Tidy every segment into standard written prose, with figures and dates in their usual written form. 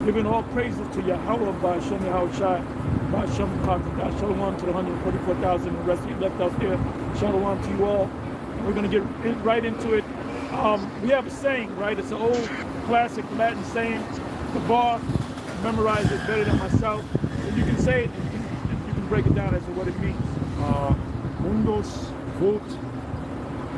Giving all praises to Yahweh by Shem Yahushai, by Shem Kakaka. Shalom to the 144,000 and the rest of you left out there. Shalom to you all. And we're going to get right into it. We have a saying, right? It's an old classic Latin saying. The bar, memorize it better than myself. So you can say it and you can break it down as to what it means. Mundus, vult,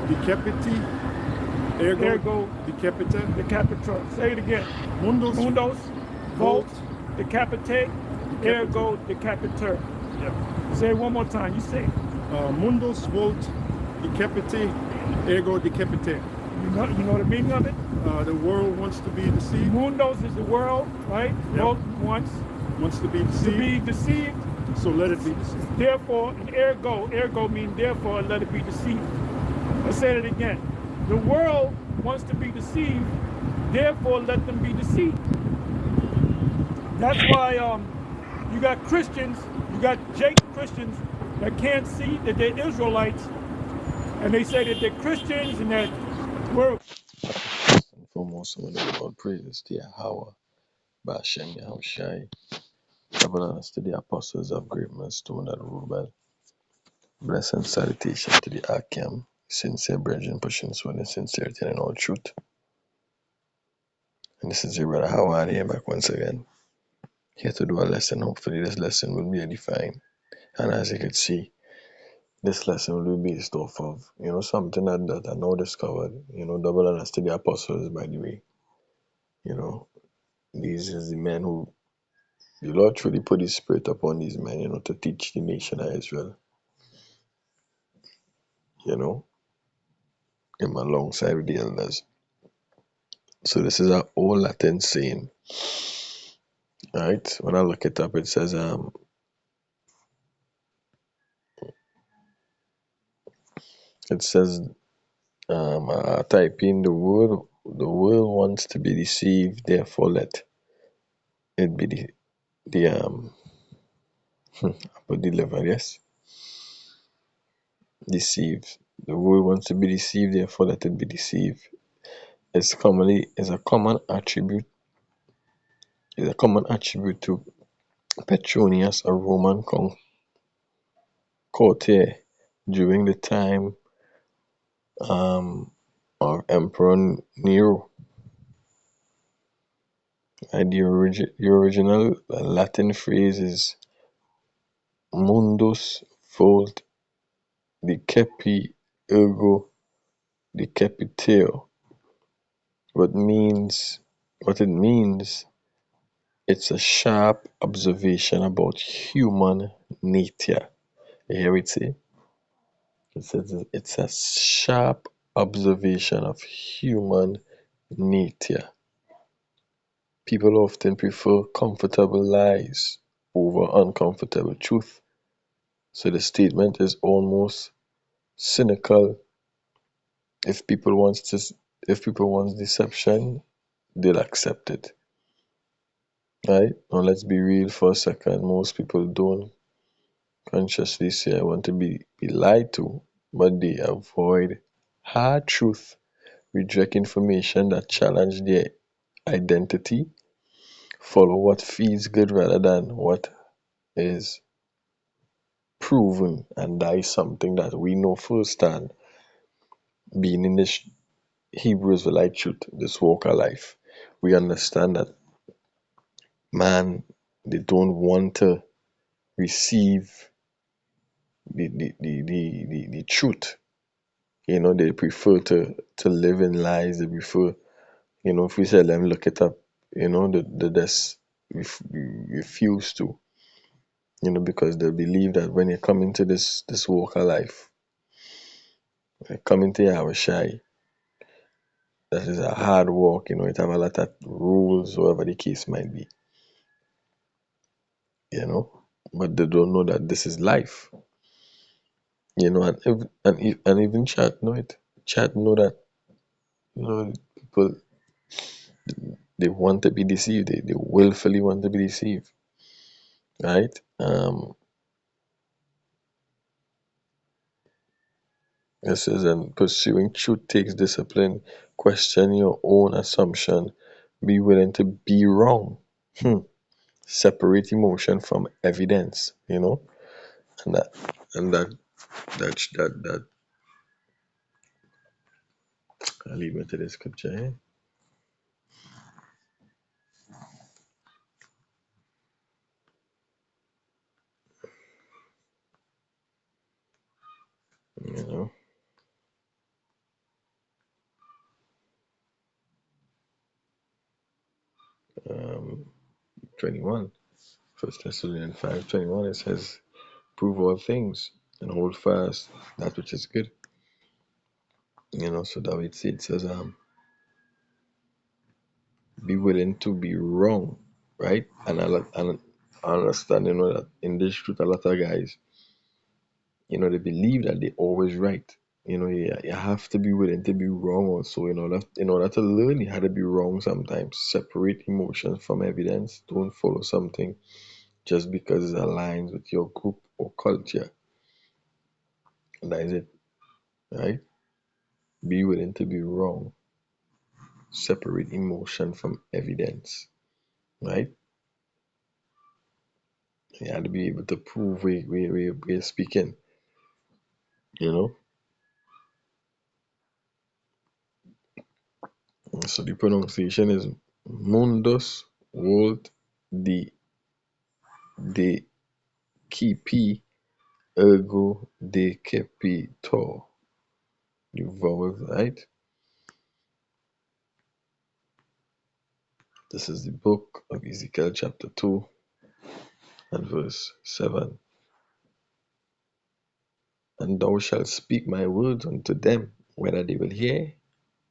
decipiti, ergo, Decipiatur. Say it again. Mundus, vult, decapitate, ergo, decipiatur. yeah. Say it one more time. You say it. Mundus, vult, decipiti, ergo, decipite. You know the meaning of it? The world wants to be deceived. Mundos is the world, right? Yep. World wants to be deceived. So let it be deceived. Therefore, and ergo means therefore, let it be deceived. Let's say it again. The world wants to be deceived, therefore let them be deceived. That's why you got Christians, you got Jake Christians that can't see that they're Israelites, and they say that they're Christians and that we're... First and foremost, I want to give all praises to Yahweh, Bashem Yahushai, covenants to the apostles of great milestone that rule well. Blessing and salutation to the Akim, sincere brethren pushing sword in sincerity and in all truth. And this is your brother Howard here back once again, here to do a lesson. Hopefully this lesson will be edifying. And as you can see, this lesson will be based off of, something that I now discovered, double honors to the apostles, by the way. These is the men who the Lord truly put his spirit upon these men, to teach the nation of Israel. Him alongside with the elders. So this is an old Latin saying. Right? When I look it up, it says type in the world wants to be deceived, therefore let it be delivered, yes? Deceived. The world wants to be deceived, therefore let it be deceived. Is a common attribute to Petronius, a Roman courtier during the time of Emperor Nero. And the original Latin phrase is Mundus vult decipi ergo decipiteo. What it means, it's a sharp observation about human nature. You hear it say? It says it's a sharp observation of human nature. People often prefer comfortable lies over uncomfortable truth. So the statement is almost cynical. If people want deception, they'll accept it. Right? Now let's be real for a second. Most people don't consciously say I want to be lied to, but they avoid hard truth, reject information that challenge their identity, follow what feels good rather than what is proven, and that is something that we know firsthand, being in this Hebrew Israelite truth, this walk of life. We understand that man, they don't want to receive the truth. They prefer to live in lies. They prefer, if we say them look it up, they just refuse to, because they believe that when you come into this walk of life, come into Yahushai, that is a hard walk. It have a lot of rules, whatever the case might be. But they don't know that this is life. And even chat know it. Chat know that people, they want to be deceived. They willfully want to be deceived. Right? It says, and pursuing truth takes discipline. Question your own assumption. Be willing to be wrong. Hmm. Separate emotion from evidence, and that I'll leave it to the scripture here. You know, um, 21, First Thessalonians 5:21. It says, "Prove all things and hold fast that which is good." So David says, "Be willing to be wrong," right? And I understand, that in this truth, a lot of guys, they believe that they always right. You have to be willing to be wrong also. In order to learn, you had to be wrong sometimes. Separate emotions from evidence. Don't follow something just because it aligns with your group or culture. And that is it, right? Be willing to be wrong. Separate emotion from evidence, right? You had to be able to prove we're speaking, you know. So the pronunciation is Mundus vult decipi ergo decipiatur. The vowels, right? This is the book of Ezekiel chapter 2 and verse 7. "And thou shalt speak my words unto them, whether they will hear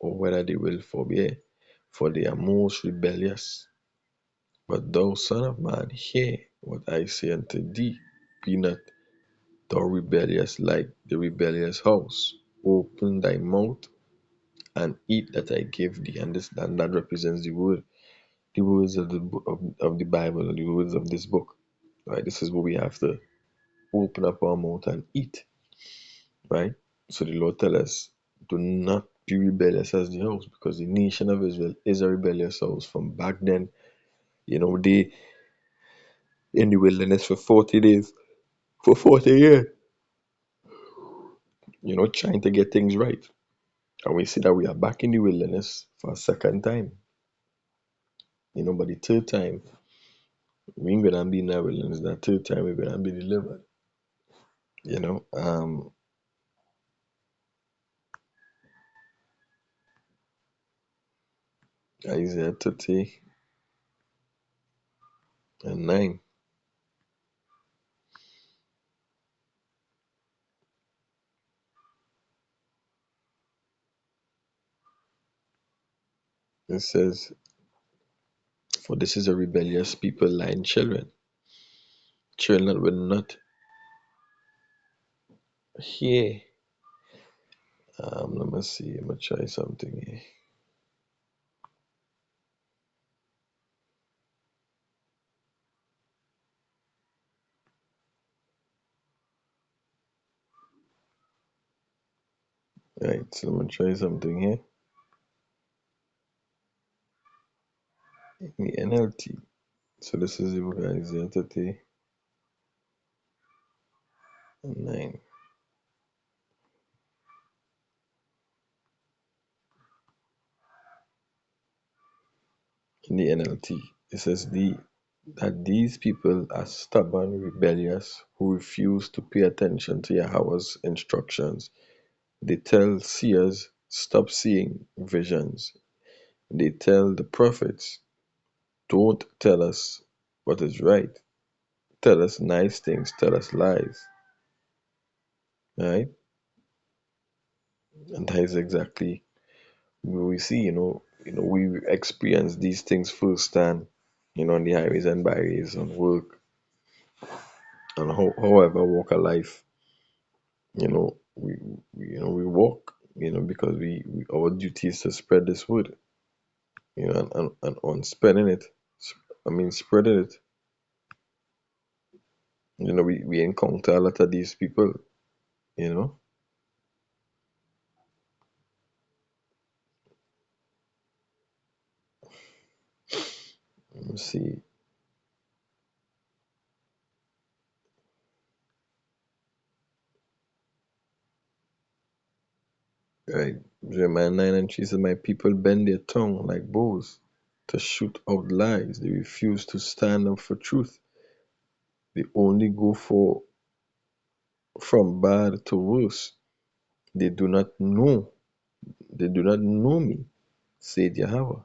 or whether they will forbear, for they are most rebellious. But thou, son of man, hear what I say unto thee. Be not thou rebellious like the rebellious house. Open thy mouth and eat that I give thee." And that represents the words of the Bible, or the words of this book. Right? This is what we have to open up our mouth and eat. Right? So the Lord tells us, do not be rebellious as the house, because the nation of Israel is a rebellious house. From back then, they in the wilderness for 40 days, for 40 years, trying to get things right. And we see that we are back in the wilderness for a second time. But the third time, we ain't gonna be in the wilderness. The third time, we're gonna be delivered. You know, um, Isaiah 30:9. It says, "For this is a rebellious people, lying children that will not hear." Let me see. I'm gonna try something here. Right, so I'm gonna try something here in the NLT. So this is the book of Isaiah 30:9. In the NLT, it says that these people are stubborn, rebellious, who refuse to pay attention to Yahweh's instructions. They tell seers, stop seeing visions. They tell the prophets, don't tell us what is right. Tell us nice things, tell us lies. Right? And that is exactly what we see, we experience these things firsthand, on the highways and byways, on work, and however walk of life. We walk, because our duty is to spread this word, and on spreading it, spreading it, we encounter a lot of these people, you know. Let me see. Right. Jeremiah 9:3 says, my people bend their tongue like bows to shoot out lies. They refuse to stand up for truth. They only go from bad to worse. They do not know. They do not know me, said Yahweh.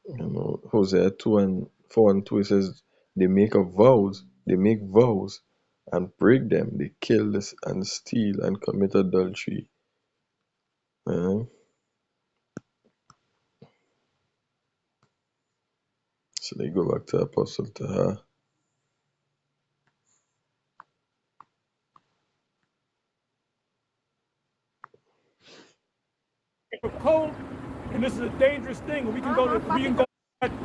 You know, Hosea 2:4-2, it says, they make vows and break them. They kill this and steal and commit adultery. So they go back to Apostle Taha. Cold, and this is a dangerous thing. We can go to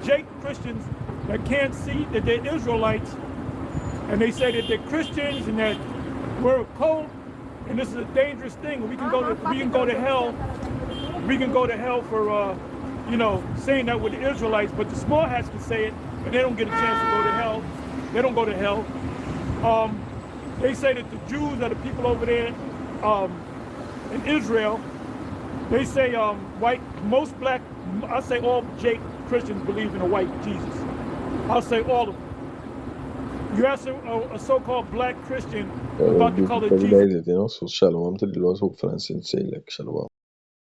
Jake Christians that can't see that they're Israelites, and they say that they're Christians and that we're cold, and this is a dangerous thing. We can go to hell. We can go to hell for saying that we're the Israelites, but the small hats can say it, and they don't get a chance to go to hell. They don't go to hell. They say that the Jews are the people over there in Israel. They say most black, I say all Jake Christians believe in a white Jesus. I'll say all of them. You ask a so-called black Christian about the color of Jesus. So shalom to the Lord's hopeful and sincere. Shalom.